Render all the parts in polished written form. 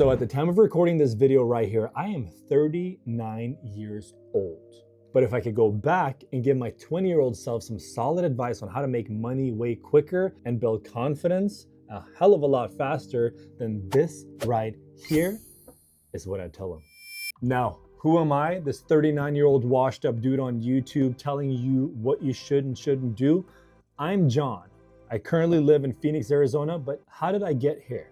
So at the time of recording this video right here, I am 39 years old. But if I could go back and give my 20-year-old self some solid advice on how to make money way quicker and build confidence a hell of a lot faster, then this right here is what I'd tell him. Now, who am I? This 39-year-old washed up dude on YouTube telling you what you should and shouldn't do? I'm John. I currently live in Phoenix, Arizona, but how did I get here?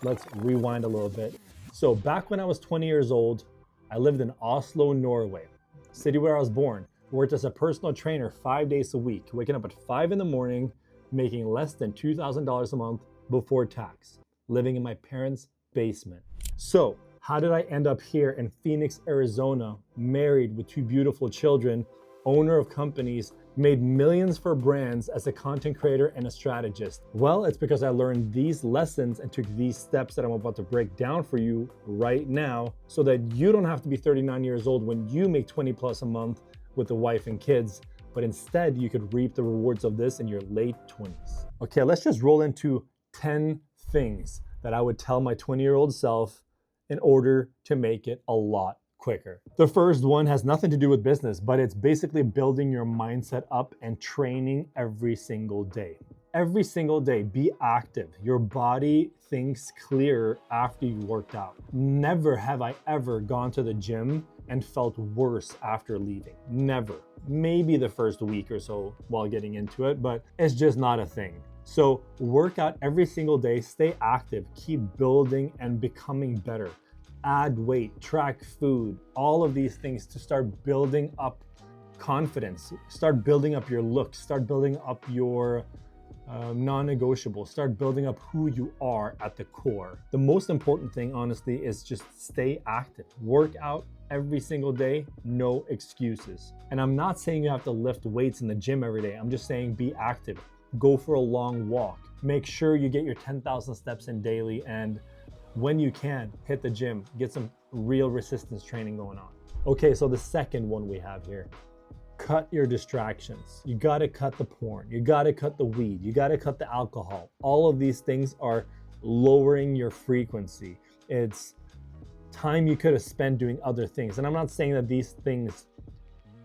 Let's rewind a little bit. So back when I was 20 years old, I lived in Oslo, Norway, city where I was born. Worked as a personal trainer 5 days a week, waking up at 5 in the morning, making less than $2,000 a month before tax, living in my parents' basement. So how did I end up here in Phoenix, Arizona, married with 2 beautiful children, owner of companies, made millions for brands as a content creator and a strategist? Well, it's because I learned these lessons and took these steps that I'm about to break down for you right now so that you don't have to be 39 years old when you make 20 plus a month with a wife and kids, but instead you could reap the rewards of this in your late 20s. Okay, let's just roll into 10 things that I would tell my 20-year-old self in order to make it a lot quicker. The first one has nothing to do with business, but it's basically building your mindset up and training every single day. Every single day, be active. Your body thinks clearer after you worked out. Never have I ever gone to the gym and felt worse after leaving. Never. Maybe the first week or so while getting into it, but it's just not a thing. So work out every single day, stay active, keep building and becoming better. Add weight, track food, all of these things to start building up confidence, start building up your look, start building up your non-negotiable, start building up who you are at the core. The most important thing, honestly, is just stay active. Work out every single day, no excuses. And I'm not saying you have to lift weights in the gym every day. I'm just saying be active. Go for a long walk. Make sure you get your 10,000 steps in daily, and when you can, hit the gym, get some real resistance training going on. Okay, so the second one we have here, cut your distractions. You gotta cut the porn, you gotta cut the weed, you gotta cut the alcohol. All of these things are lowering your frequency. It's time you could have spent doing other things. And I'm not saying that these things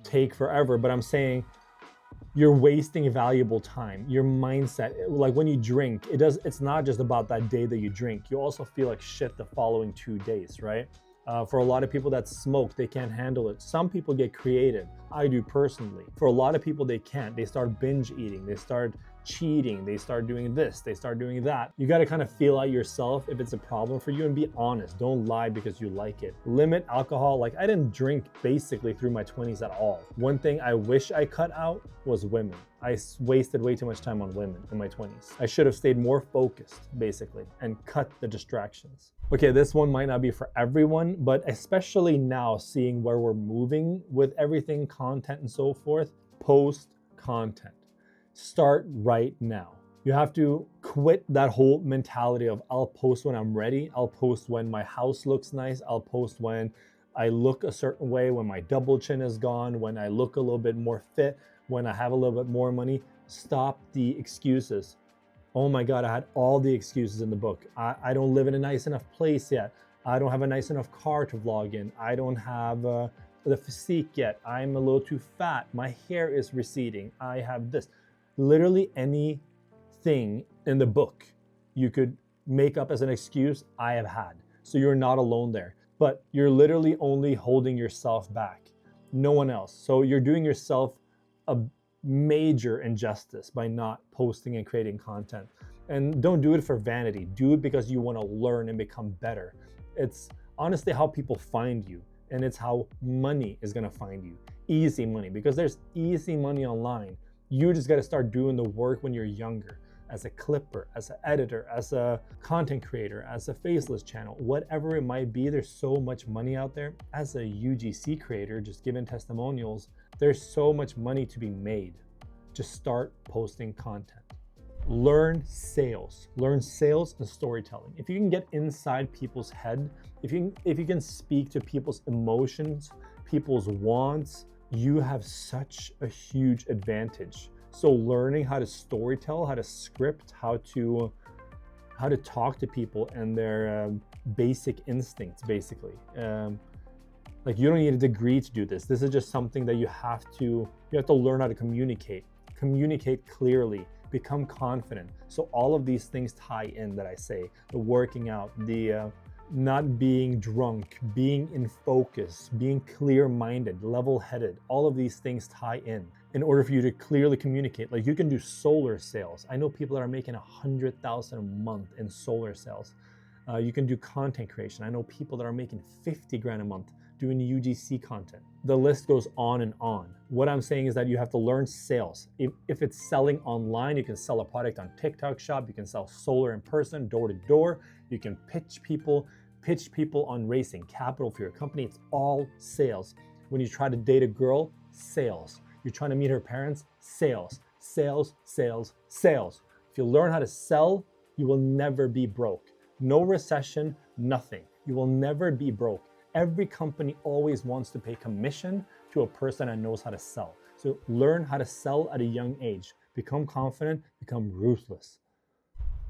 take forever, but I'm saying you're wasting valuable time. Your mindset, like when you drink, it's not just about that day that you drink. You also feel like shit the following 2 days, right? For a lot of people that smoke, they can't handle it. Some people get creative. I do personally. For a lot of people, they can't. They start binge eating. They start cheating. They start doing this. They start doing that. You got to kind of feel out yourself if it's a problem for you and be honest. Don't lie because you like it. Limit alcohol. Like I didn't drink basically through my 20s at all. One thing I wish I cut out was women. I wasted way too much time on women in my 20s. I should have stayed more focused, basically, and cut the distractions. Okay, this one might not be for everyone, but especially now, seeing where we're moving with everything, content and so forth, post content. Start right now. You have to quit that whole mentality of I'll post when I'm ready. I'll post when my house looks nice. I'll post when I look a certain way, when my double chin is gone, when I look a little bit more fit, when I have a little bit more money. Stop the excuses. Oh my God, I had all the excuses in the book. I don't live in a nice enough place yet. I don't have a nice enough car to vlog in. I don't have the physique yet. I'm a little too fat. My hair is receding. I have this. Literally anything in the book you could make up as an excuse, I have had. So you're not alone there, but you're literally only holding yourself back, no one else. So you're doing yourself a major injustice by not posting and creating content. And don't do it for vanity. Do it because you want to learn and become better. It's honestly how people find you, and it's how money is going to find you. Easy money, because there's easy money online. You just got to start doing the work when you're younger, as a clipper, as an editor, as a content creator, as a faceless channel, whatever it might be. There's so much money out there. As a UGC creator, just giving testimonials, there's so much money to be made. Just start posting content. Learn sales and storytelling. If you can get inside people's head, if you can speak to people's emotions, people's wants, you have such a huge advantage. So learning how to storytell, how to script, how how to talk to people and their basic instincts, basically. Like, you don't need a degree to do this. This is just something that you have to learn how to communicate clearly, become confident. So all of these things tie in that I say: the working out, the not being drunk, being in focus, being clear-minded, level-headed. All of these things tie in order for you to clearly communicate. Like, you can do solar sales. I know people that are making $100,000 a month in solar sales. You can do content creation. I know people that are making 50 grand a month doing UGC content. The list goes on and on. What I'm saying is that you have to learn sales. If it's selling online, you can sell a product on TikTok Shop. You can sell solar in person, door to door. You can pitch people on raising capital for your company. It's all sales. When you try to date a girl, sales. You're trying to meet her parents, sales, sales, sales, sales. If you learn how to sell, you will never be broke. No recession, nothing. You will never be broke. Every company always wants to pay commission to a person that knows how to sell. So learn how to sell at a young age. Become confident, become ruthless.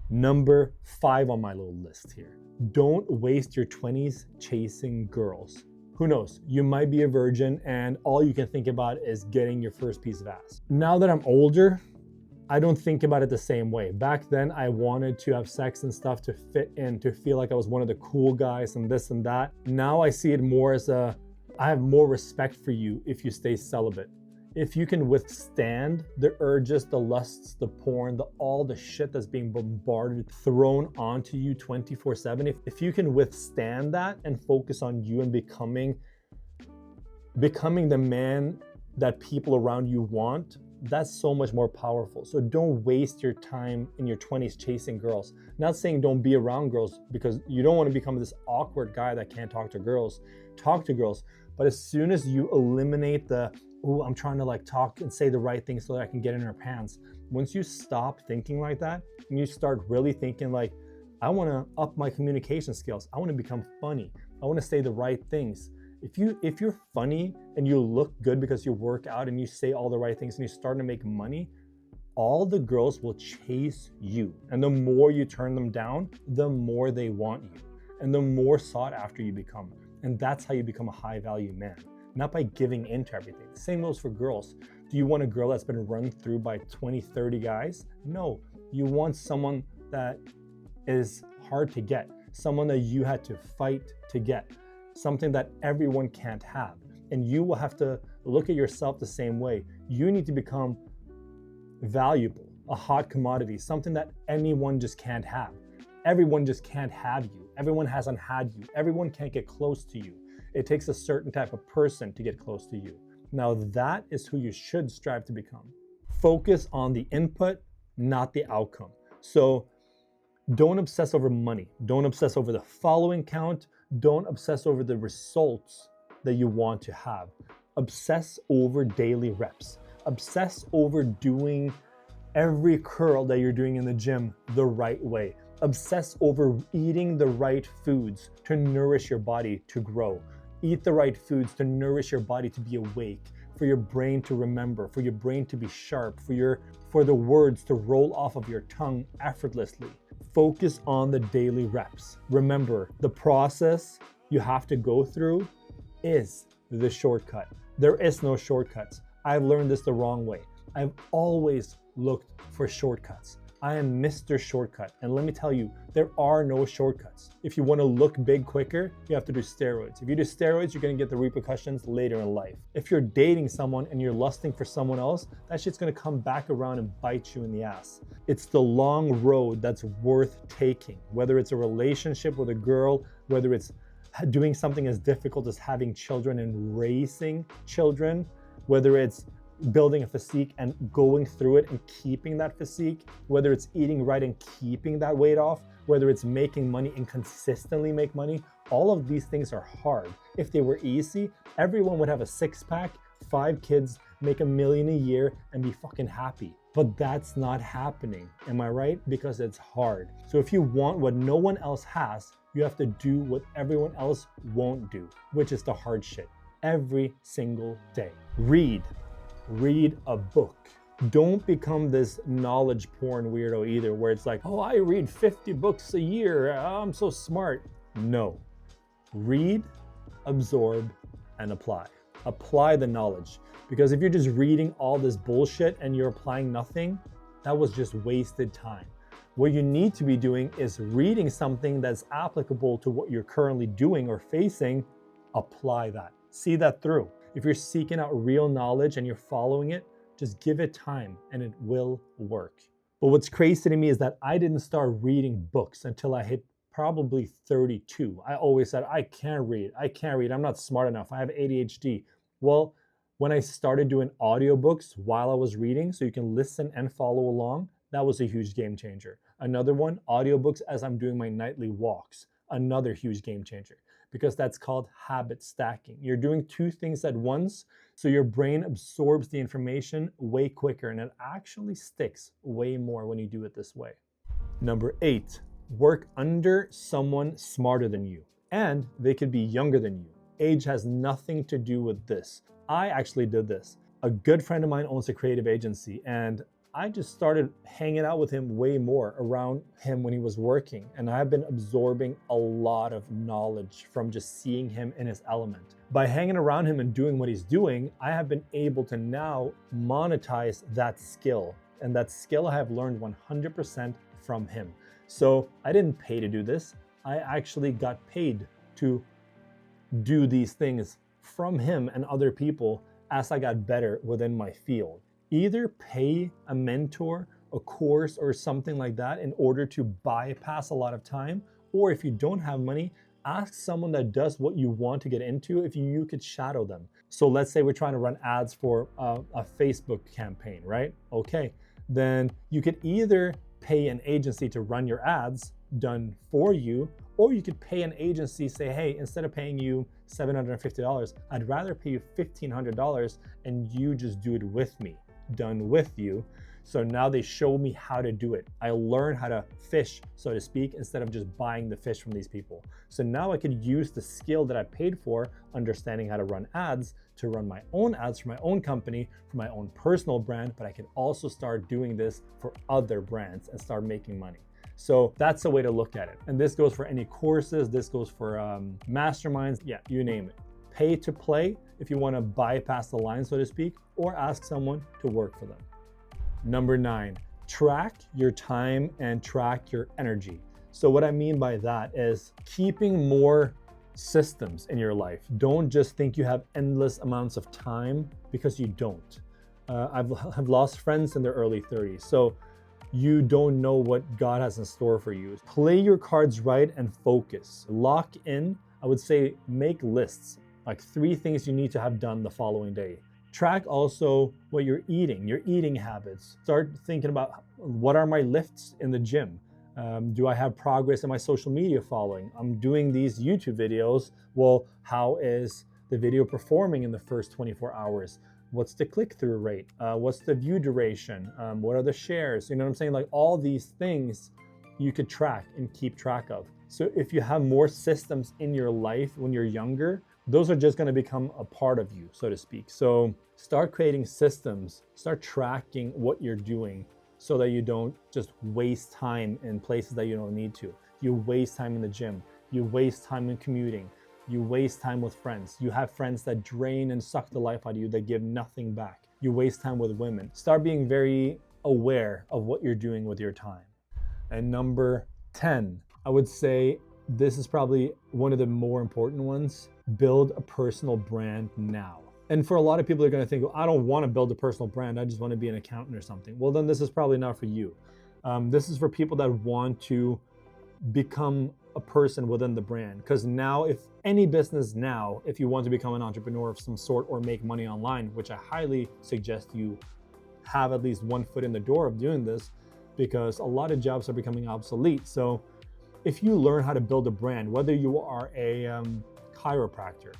Number 5 on my little list here. Don't waste your 20s chasing girls. Who knows? You might be a virgin and all you can think about is getting your first piece of ass. Now that I'm older, I don't think about it the same way. Back then, I wanted to have sex and stuff to fit in, to feel like I was one of the cool guys and this and that. Now I see it more as I have more respect for you if you stay celibate. If you can withstand the urges, the lusts, the porn, all the shit that's being bombarded, thrown onto you 24/7, if you can withstand that and focus on you and becoming the man that people around you want, that's so much more powerful. So don't waste your time in your 20s chasing girls. Not saying don't be around girls, because you don't want to become this awkward guy that can't talk to girls. Talk to girls. But as soon as you eliminate I'm trying to like talk and say the right thing so that I can get in her pants. Once you stop thinking like that and you start really thinking like, I want to up my communication skills. I want to become funny. I want to say the right things. If you're funny and you look good because you work out and you say all the right things and you're starting to make money, all the girls will chase you. And the more you turn them down, the more they want you and the more sought after you become. And that's how you become a high value man. Not by giving in to everything. The same goes for girls. Do you want a girl that's been run through by 20, 30 guys? No. You want someone that is hard to get, someone that you had to fight to get, something that everyone can't have. And you will have to look at yourself the same way. You need to become valuable, a hot commodity, something that anyone just can't have. Everyone just can't have you. Everyone hasn't had you. Everyone can't get close to you. It takes a certain type of person to get close to you. Now that is who you should strive to become. Focus on the input, not the outcome. So don't obsess over money. Don't obsess over the following count. Don't obsess over the results that you want to have. Obsess over daily reps. Obsess over doing every curl that you're doing in the gym the right way. Obsess over eating the right foods to nourish your body to grow. Eat the right foods to nourish your body to be awake, for your brain to remember, for your brain to be sharp, for the words to roll off of your tongue effortlessly. Focus on the daily reps. Remember, the process you have to go through is the shortcut. There is no shortcuts. I've learned this the wrong way. I've always looked for shortcuts. I am Mr. Shortcut. And let me tell you, there are no shortcuts. If you want to look big quicker, you have to do steroids. If you do steroids, you're going to get the repercussions later in life. If you're dating someone and you're lusting for someone else, that shit's going to come back around and bite you in the ass. It's the long road that's worth taking. Whether it's a relationship with a girl, whether it's doing something as difficult as having children and raising children, whether it's building a physique and going through it and keeping that physique, whether it's eating right and keeping that weight off, whether it's making money and consistently make money, all of these things are hard. If they were easy, everyone would have a 6-pack, 5 kids, make $1 million a year and be fucking happy. But that's not happening, am I right? Because it's hard. So if you want what no one else has, you have to do what everyone else won't do, which is the hard shit, every single day. Read a book. Don't become this knowledge porn weirdo either, where it's like, oh, I read 50 books a year, I'm so smart. No. Read, absorb, and apply. Apply the knowledge. Because if you're just reading all this bullshit and you're applying nothing, that was just wasted time. What you need to be doing is reading something that's applicable to what you're currently doing or facing. Apply that. See that through. If you're seeking out real knowledge and you're following it, just give it time and it will work. But what's crazy to me is that I didn't start reading books until I hit probably 32. I always said, I can't read. I'm not smart enough. I have ADHD. Well, when I started doing audiobooks while I was reading, so you can listen and follow along, that was a huge game changer. Another one, audiobooks as I'm doing my nightly walks. Another huge game changer, because that's called habit stacking. You're doing two things at once, so your brain absorbs the information way quicker, and it actually sticks way more when you do it this way. Number 8, work under someone smarter than you, and they could be younger than you. Age has nothing to do with this. I actually did this. A good friend of mine owns a creative agency, and I just started hanging out with him way more around him when he was working. And I've been absorbing a lot of knowledge from just seeing him in his element. By hanging around him and doing what he's doing, I have been able to now monetize that skill. And that skill I have learned 100% from him. So I didn't pay to do this. I actually got paid to do these things from him and other people as I got better within my field. Either pay a mentor, a course, or something like that in order to bypass a lot of time, or if you don't have money, ask someone that does what you want to get into if you could shadow them. So let's say we're trying to run ads for a Facebook campaign, right? Okay, then you could either pay an agency to run your ads done for you, or you could pay an agency, say, hey, instead of paying you $750, I'd rather pay you $1,500 and you just do it with me, done with you. So now they show me how to do it. I learn how to fish, so to speak, instead of just buying the fish from these people. So now I could use the skill that I paid for, understanding how to run ads, to run my own ads for my own company, for my own personal brand, but I can also start doing this for other brands and start making money. So that's a way to look at it. And this goes for any courses, this goes for masterminds, yeah, you name it. Pay to play if you want to bypass the line, so to speak, or ask someone to work for them. Number 9, track your time and track your energy. So what I mean by that is keeping more systems in your life. Don't just think you have endless amounts of time, because you don't. I've lost friends in their early 30s. So you don't know what God has in store for you. Play your cards right and focus. Lock in. I would say make lists, like 3 things you need to have done the following day. Track also what you're eating, your eating habits. Start thinking about, what are my lifts in the gym? Do I have progress in my social media following? I'm doing these YouTube videos. Well, how is the video performing in the first 24 hours? What's the click-through rate? What's the view duration? What are the shares? You know what I'm saying? Like all these things you could track and keep track of. So if you have more systems in your life when you're younger, those are just going to become a part of you, so to speak. So start creating systems, start tracking what you're doing so that you don't just waste time in places that you don't need to. You waste time in the gym. You waste time in commuting. You waste time with friends. You have friends that drain and suck the life out of you, that give nothing back. You waste time with women. Start being very aware of what you're doing with your time. And number 10, I would say this is probably one of the more important ones. Build a personal brand now. And for a lot of people, they're going to think, well, I don't want to build a personal brand. I just want to be an accountant or something. Well, then this is probably not for you. This is for people that want to become a person within the brand. Because now, if any business now, if you want to become an entrepreneur of some sort or make money online, which I highly suggest you have at least one foot in the door of doing this, because a lot of jobs are becoming obsolete. So if you learn how to build a brand, whether you are a chiropractor,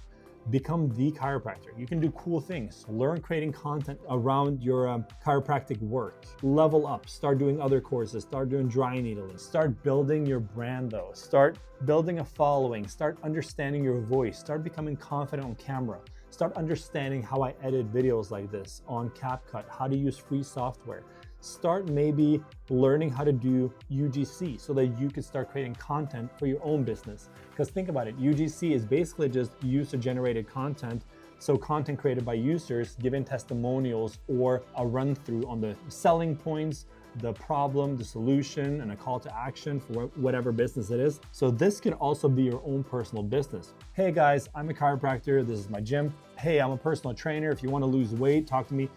become the chiropractor. You can do cool things. Learn creating content around your chiropractic work. Level up. Start doing other courses. Start doing dry needling. Start building your brand though. Start building a following. Start understanding your voice. Start becoming confident on camera. Start understanding how I edit videos like this on CapCut, how to use free software. Start maybe learning how to do UGC so that you can start creating content for your own business. Because think about it, UGC is basically just user-generated content. So content created by users, giving testimonials or a run through on the selling points, the problem, the solution, and a call to action for whatever business it is. So this could also be your own personal business. Hey guys, I'm a chiropractor. This is my gym. Hey, I'm a personal trainer. If you want to lose weight, talk to me.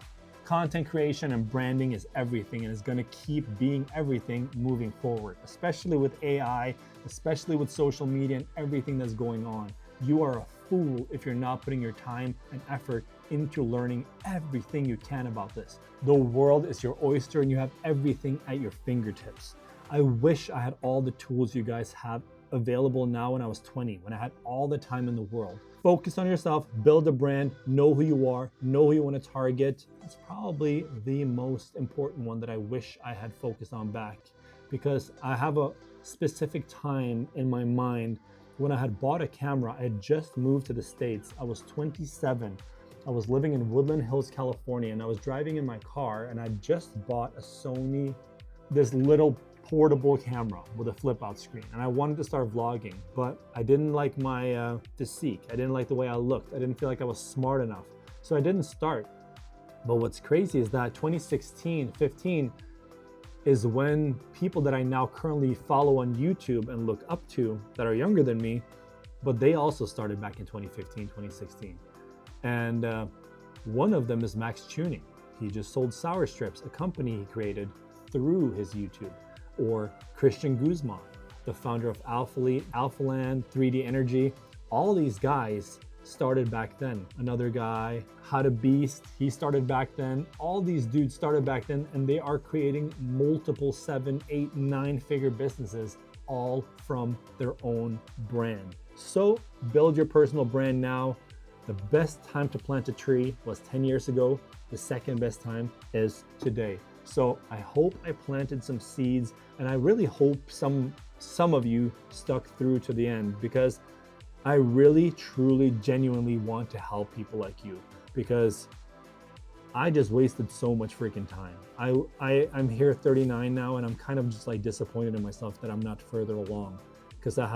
Content creation and branding is everything, and it's going to keep being everything moving forward, especially with AI, especially with social media and everything that's going on. You are a fool if you're not putting your time and effort into learning everything you can about this. The world is your oyster and you have everything at your fingertips. I wish I had all the tools you guys have available now when I was 20, when I had all the time in the world. Focus on yourself, build a brand, know who you are, know who you want to target. That's probably the most important one that I wish I had focused on back, because I have a specific time in my mind when I had bought a camera. I had just moved to the States. I was 27. I was living in Woodland Hills, California, and I was driving in my car and I just bought a Sony, this little portable camera with a flip out screen. And I wanted to start vlogging, but I didn't like my physique. I didn't like the way I looked. I didn't feel like I was smart enough. So I didn't start. But what's crazy is that 2016, 15 is when people that I now currently follow on YouTube and look up to that are younger than me, but they also started back in 2015, 2016. And one of them is Max Tuning. He just sold Sour Strips, a company he created through his YouTube. Or Christian Guzman, the founder of Alphaland, 3D Energy. All these guys started back then. Another guy, How to Beast, he started back then. All these dudes started back then, and they are creating multiple 7, 8, 9-figure businesses, all from their own brand. So build your personal brand now. The best time to plant a tree was 10 years ago. The second best time is today. So I hope I planted some seeds, and I really hope some of you stuck through to the end, because I really, truly, genuinely want to help people like you, because I just wasted so much freaking time. I'm here 39 now, and I'm kind of just like disappointed in myself that I'm not further along, because I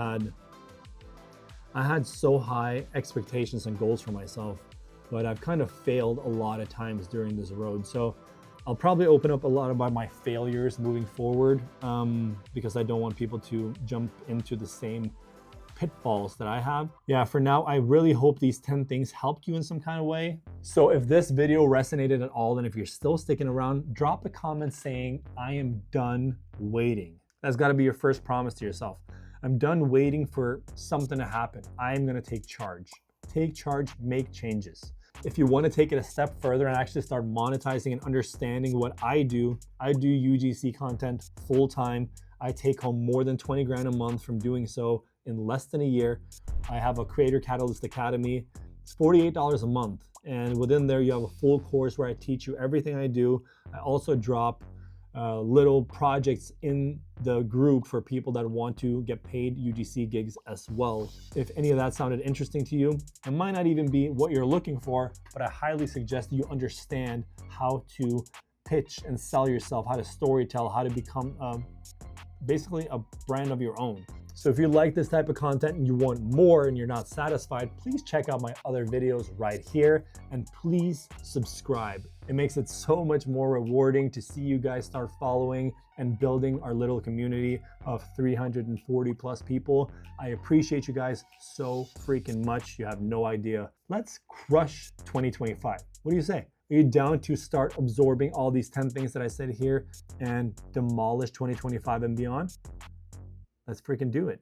had so high expectations and goals for myself, but I've kind of failed a lot of times during this road. So I'll probably open up a lot about my failures moving forward, because I don't want people to jump into the same pitfalls that I have. Yeah, for now, I really hope these 10 things helped you in some kind of way. So if this video resonated at all, and if you're still sticking around, drop a comment saying, I am done waiting. That's gotta be your first promise to yourself. I'm done waiting for something to happen. I'm gonna take charge. Take charge, make changes. If you want to take it a step further and actually start monetizing and understanding what I do UGC content full time. I take home more than 20 grand a month from doing so in less than a year. I have a Creator Catalyst Academy. It's $48 a month. And within there, you have a full course where I teach you everything I do. I also drop little projects in the group for people that want to get paid UGC gigs as well. If any of that sounded interesting to you, it might not even be what you're looking for, but I highly suggest you understand how to pitch and sell yourself, how to storytell, how to become basically a brand of your own. So if you like this type of content and you want more and you're not satisfied, please check out my other videos right here, and please subscribe. It makes it so much more rewarding to see you guys start following and building our little community of 340 plus people. I appreciate you guys so freaking much. You have no idea. Let's crush 2025. What do you say? Are you down to start absorbing all these 10 things that I said here and demolish 2025 and beyond? Let's freaking do it.